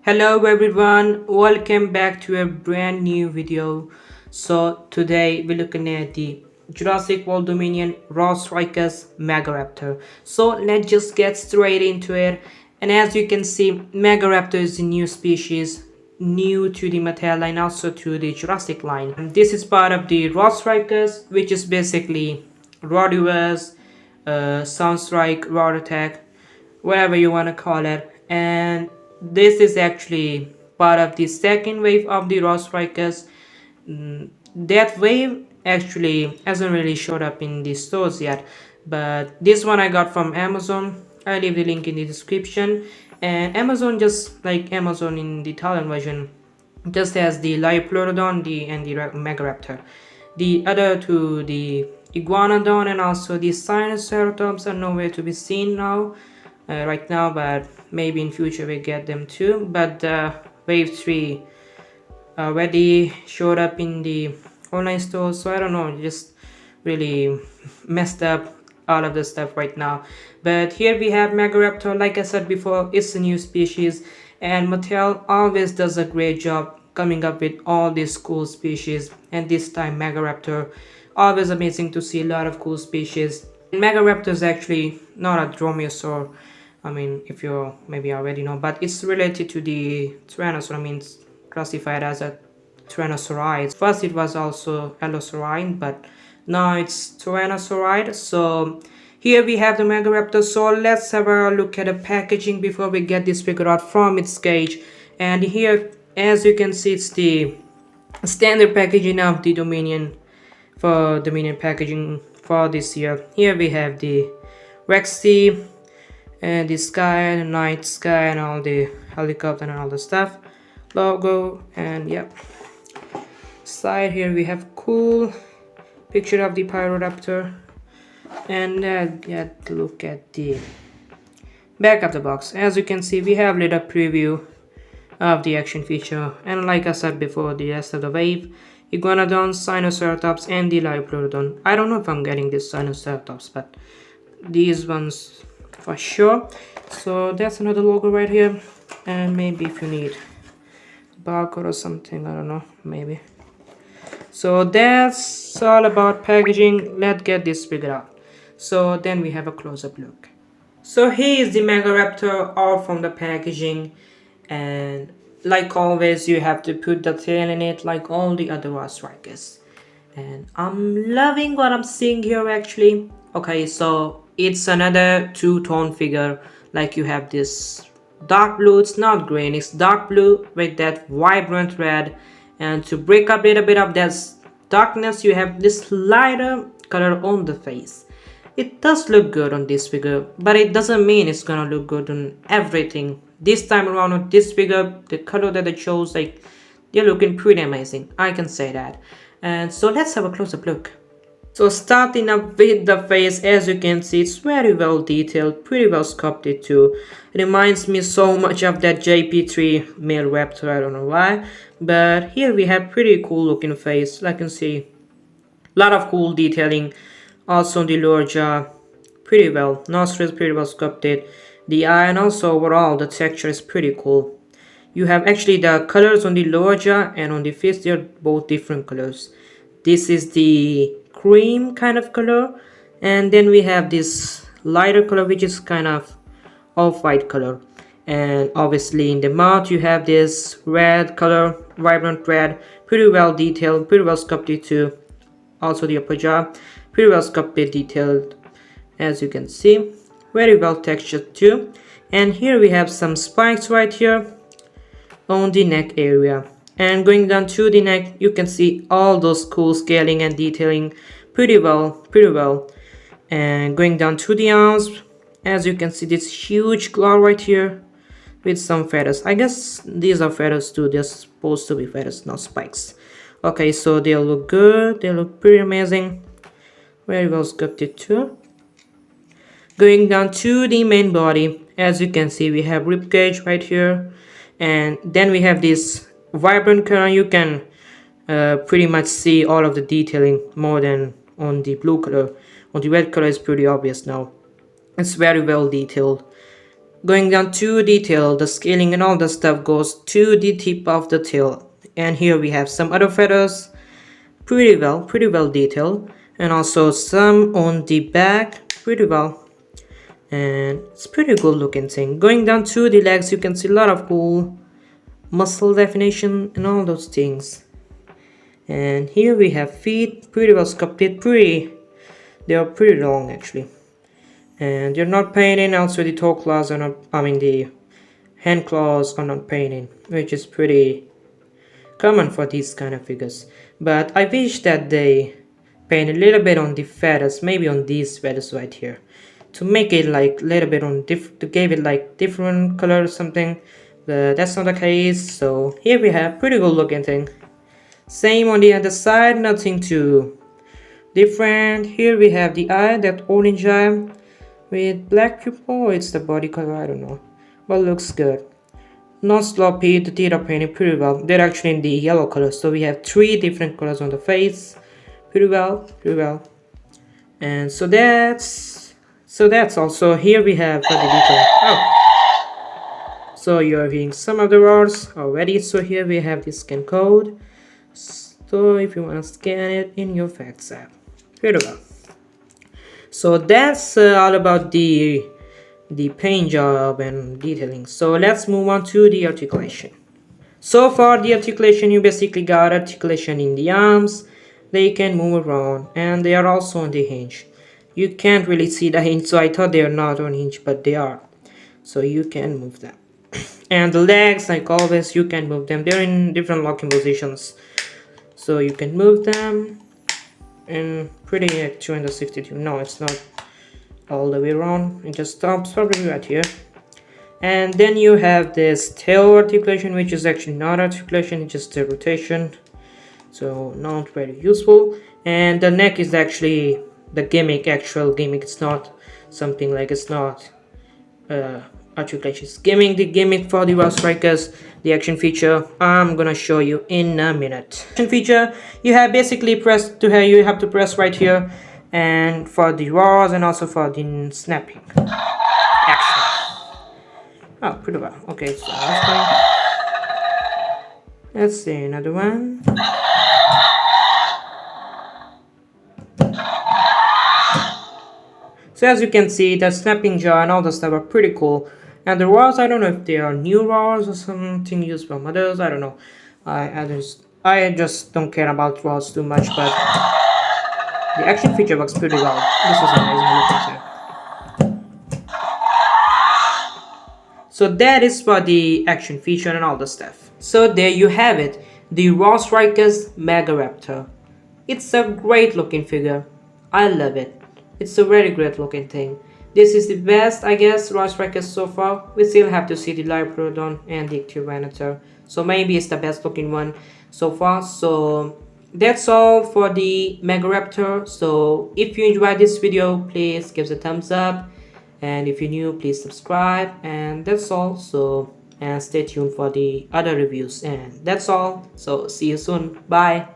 Hello everyone, welcome back to a brand new video. So today we're looking at the Jurassic World Dominion Raw Strikers Megaraptor. So let's just get straight into it. And as you can see, Megaraptor is a new species, new to the Mattel line, also to the Jurassic line. And this is part of the Raw Strikers, which is basically Raw Duels, Sound Strike, Raw Attack, whatever you want to call it. And this is actually part of the second wave of the raw strikers. That wave actually hasn't really showed up in the stores yet, but this one I got from Amazon. I leave the link in the description. And Amazon, just like Amazon in the Italian version, just has the Liopleurodon and the Megaraptor. The other two, the Iguanodon and also the Sinoceratops, are nowhere to be seen now, right now, but maybe in future we get them too. But wave 3 already showed up in the online store, so I don't know, just really messed up all of the stuff right now. But here we have Megaraptor. Like I said before, it's a new species, and Mattel always does a great job coming up with all these cool species, and this time Megaraptor. Always amazing to see a lot of cool species. And Megaraptor is actually not a dromaeosaur. I mean, if you maybe already know, but it's related to the Tyrannosaur. I mean, it's classified as a Tyrannosaurid. First it was also Allosaurine, but now it's Tyrannosaurid. So here we have the Megaraptor. So let's have a look at the packaging before we get this figured out from its cage. And here, as you can see, it's the standard packaging of the Dominion, for Dominion packaging for this year. Here we have the Rexy, and the sky, the night sky, and all the helicopter and all the stuff, logo. And yep, side here we have cool picture of the Pyroraptor. And yeah, look at the back of the box. As you can see, we have little preview of the action feature, and like I said before, the rest of the wave: Iguanodon, Sinoceratops, and the Liopleurodon. I don't know if I'm getting this Sinoceratops, but these ones for sure. So that's another logo right here, and maybe if you need barcode or something, I don't know, maybe. So that's all about packaging. Let's get this figured out. So then we have a close-up look. So here is the Megaraptor out from the packaging, and like always you have to put the tail in it like all the other raw strikers, and I'm loving what I'm seeing here actually. Okay, so it's another two-tone figure. Like you have this dark blue, it's not green, it's dark blue with that vibrant red, and to break up a little bit of that darkness you have this lighter color on the face. It does look good on this figure, but it doesn't mean it's gonna look good on everything. This time around with this figure, the color that they chose, like, they're looking pretty amazing, I can say that. And so let's have a close-up look. So starting up with the face, as you can see, it's very well detailed, pretty well sculpted too. It reminds me so much of that JP3 male raptor, I don't know why. But here we have pretty cool looking face. Like you can see, a lot of cool detailing. Also on the lower jaw, pretty well. Nostrils pretty well sculpted. The eye, and also overall the texture is pretty cool. You have actually the colors on the lower jaw and on the face, they're both different colors. This is the cream kind of color, and then we have this lighter color which is kind of off-white color. And obviously in the mouth you have this red color, vibrant red, pretty well detailed, pretty well sculpted too. Also the upper jaw, pretty well sculpted, detailed, as you can see, very well textured too. And here we have some spikes right here on the neck area, and going down to the neck you can see all those cool scaling and detailing, pretty well. And going down to the arms, as you can see, this huge claw right here with some feathers. I guess these are feathers too, they're supposed to be feathers, not spikes. Okay, so they look good, they look pretty amazing, very well sculpted too. Going down to the main body, as you can see, we have ribcage right here, and then we have this vibrant color. You can pretty much see all of the detailing more than on the blue color. On the red color is pretty obvious now. It's very well detailed. Going down to detail, the scaling and all the stuff goes to the tip of the tail. And here we have some other feathers, pretty well detailed, and also some on the back, pretty well, and it's pretty good looking thing. Going down to the legs, you can see a lot of cool muscle definition and all those things. And here we have feet, pretty well sculpted, they are pretty long actually, and they're not painted. Also the toe claws are not, the hand claws are not painted, which is pretty common for these kind of figures. But I wish that they paint a little bit on the feathers, maybe on these feathers right here, to make it like a little bit on to give it like different color or something. But that's not the case. So here we have pretty good looking thing. Same on the other side, nothing too different. Here we have the eye, that orange eye with black pupil. It's the body color, I don't know, but looks good. Not sloppy, the teeth are painted pretty well. They're actually in the yellow color, so we have 3 different colors on the face. Pretty well. And so that's also here we have for the detail. Oh, so you're hearing some of the roars already. So here we have the scan code, so if you want to scan it in your facts app. Pretty well. So that's all about the paint job and detailing. So let's move on to the articulation. So for the articulation, you basically got articulation in the arms. They can move around, and they are also on the hinge. You can't really see the hinge, so I thought they are not on hinge, but they are, so you can move them. And the legs, like always, you can move them. They're in different locking positions, so you can move them. And pretty at 262. No, it's not all the way around, it just stops probably right here. And then you have this tail articulation, which is actually not articulation, it's just a rotation, so not very useful. And the neck is actually the actual gimmick. It's not something like, it's not articulation, it's gimmick. The gimmick for the Ross Strikers, the action feature, I'm gonna show you in a minute. Action feature, you have basically you have to press right here, and for the roars and also for the snapping action. Oh, pretty well. Okay, so that's fine. Let's see another one. So as you can see, the snapping jaw and all the stuff are pretty cool. And the roars, I don't know if they are new roars or something used from others. I don't know. I just don't care about roars too much, but the action feature works pretty well. This is amazing looking too. So that is for the action feature and all the stuff. So there you have it, the Raw Strikers Megaraptor. It's a great looking figure. I love it. It's a very great looking thing. This is the best, I guess, Raw Strikers so far. We still have to see the Librodon and the Tyrannosaur. So maybe it's the best looking one so far. So that's all for the Megaraptor. So if you enjoyed this video, please give it a thumbs up. And if you're new, please subscribe. And that's all. So, and stay tuned for the other reviews. And that's all. So see you soon. Bye.